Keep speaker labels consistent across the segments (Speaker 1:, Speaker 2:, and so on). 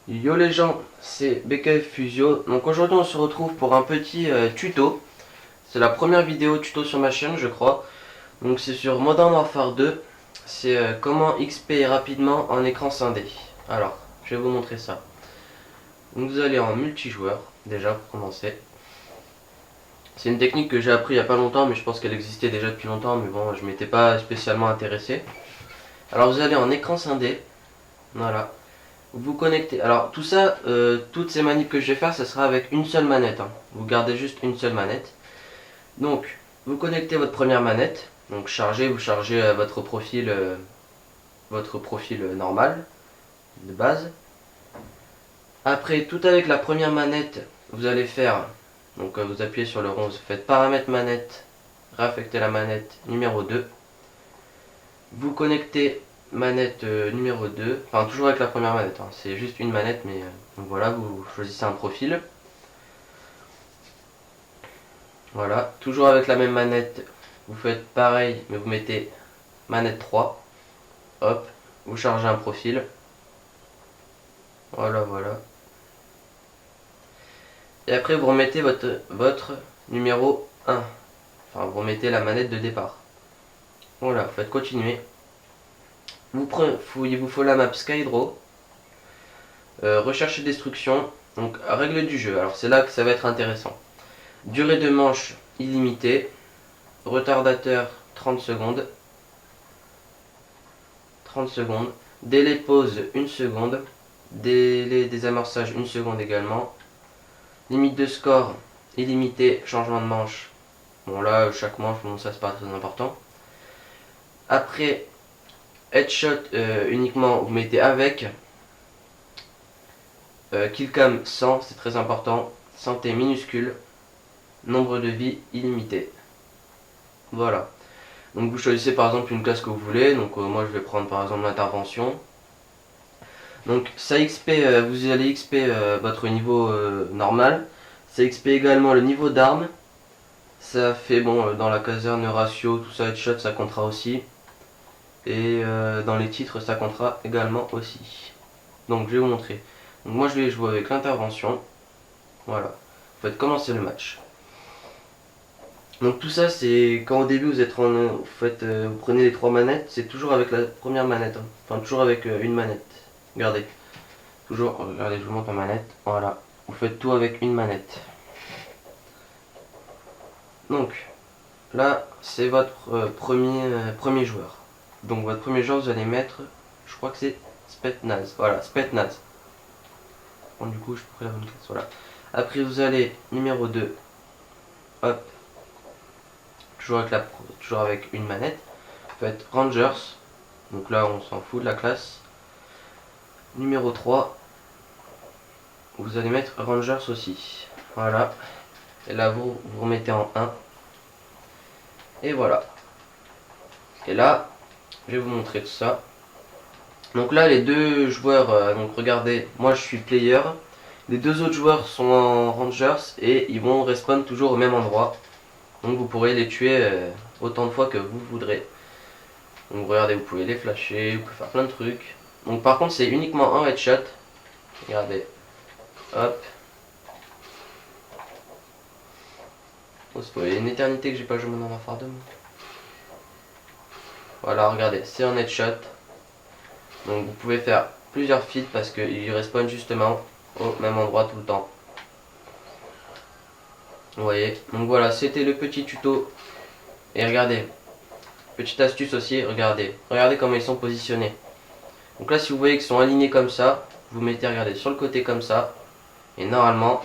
Speaker 1: Yo les gens, c'est BKF Fusio. Donc aujourd'hui on se retrouve pour un petit tuto. C'est la première vidéo tuto sur ma chaîne je crois. Donc c'est sur Modern Warfare 2. C'est comment XP rapidement en écran scindé. Alors, je vais vous montrer ça. Donc vous allez en multijoueur déjà pour commencer. C'est une technique que j'ai appris il n'y a pas longtemps mais je pense qu'elle existait déjà depuis longtemps mais bon je m'étais pas spécialement intéressé. Alors vous allez en écran scindé. Voilà. Vous connectez. Alors tout ça, toutes ces manips que je vais faire, ça sera avec une seule manette. Hein. Vous gardez juste une seule manette. Donc, vous connectez votre première manette. Donc chargez, vous chargez votre profil normal de base. Après, tout avec la première manette, vous allez faire. Donc vous appuyez sur le rond, vous faites paramètres manette, réaffectez la manette numéro 2. Vous connectez manette numéro 2, enfin toujours avec la première manette, hein. C'est juste une manette mais donc voilà, vous choisissez un profil. Voilà, toujours avec la même manette, vous faites pareil mais vous mettez manette 3. Hop, vous chargez un profil. Voilà, voilà. Et après vous remettez votre numéro 1. Enfin vous remettez la manette de départ. Voilà, vous faites continuer. Il vous faut la map Skydraw. Recherche et destruction. Donc règle du jeu, alors c'est là que ça va être intéressant. Durée de manche illimitée. Retardateur 30 secondes. 30 secondes. Délai pause 1 seconde. Délai désamorçage 1 seconde également. Limite de score illimité. Changement de manche. Bon là chaque manche, bon, ça c'est pas très important. Après headshot uniquement vous mettez avec. Killcam 100, c'est très important. Santé minuscule. Nombre de vie illimité. Voilà. Donc vous choisissez par exemple une classe que vous voulez. Donc moi je vais prendre par exemple l'intervention. Donc ça XP, vous allez XP votre niveau normal. Ça XP également le niveau d'armes. Ça fait bon dans la caserne ratio, tout ça, headshot ça comptera aussi. Et dans les titres ça comptera également aussi. Donc je vais vous montrer. Donc moi je vais jouer avec l'intervention. Voilà. Vous faites commencer le match. Donc tout ça c'est quand au début vous prenez les trois manettes, c'est toujours avec la première manette. Hein. Enfin toujours avec une manette. Regardez. Toujours, regardez, je vous montre la manette. Voilà. Vous faites tout avec une manette. Donc là c'est votre premier joueur. Donc votre premier joueur vous allez mettre, je crois que c'est Spetsnaz. Voilà, Spetsnaz. Bon, du coup je prends la bonne classe. Voilà. Après vous allez numéro 2. Hop. Toujours avec une manette. Vous faites Rangers. Donc là on s'en fout de la classe. Numéro 3. Vous allez mettre Rangers aussi. Voilà. Et là vous remettez en 1. Et voilà. Et là, je vais vous montrer tout ça. Donc là les deux joueurs, donc regardez, moi je suis player. Les deux autres joueurs sont en Rangers et ils vont respawn toujours au même endroit. Donc vous pourrez les tuer autant de fois que vous voudrez. Donc regardez, vous pouvez les flasher, vous pouvez faire plein de trucs. Donc par contre c'est uniquement un headshot. Regardez. Hop. Oh, c'est une éternité que j'ai pas joué Modern Warfare 2. Voilà, regardez, c'est un headshot. Donc vous pouvez faire plusieurs feeds parce qu'il respawn justement au même endroit tout le temps. Vous voyez. Donc voilà, c'était le petit tuto. Et regardez. Petite astuce aussi, regardez. Regardez comment ils sont positionnés. Donc là si vous voyez qu'ils sont alignés comme ça, vous mettez, regardez, sur le côté comme ça. Et normalement...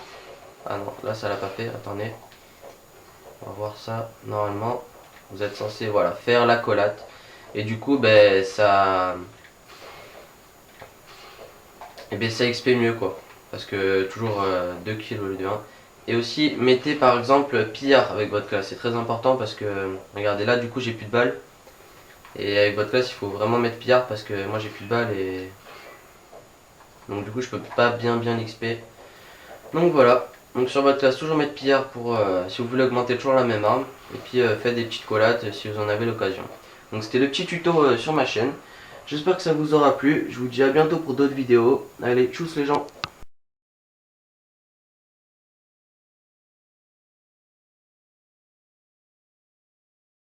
Speaker 1: Ah non, là ça l'a pas fait, attendez. On va voir ça. Normalement, vous êtes censé voilà, faire l'accolade. Et du coup, ben ça... Et bien ça XP mieux quoi. Parce que toujours 2 kills au lieu de 1. Et aussi mettez par exemple pillard avec votre classe. C'est très important parce que regardez là du coup j'ai plus de balles. Et avec votre classe il faut vraiment mettre pillard parce que moi j'ai plus de balles et... Donc du coup je peux pas bien XP. Donc voilà. Donc sur votre classe toujours mettre pillard pour si vous voulez augmenter toujours la même arme. Et puis faites des petites collades si vous en avez l'occasion. Donc c'était le petit tuto sur ma chaîne. J'espère que ça vous aura plu. Je vous dis à bientôt pour d'autres vidéos. Allez, tchuss les gens.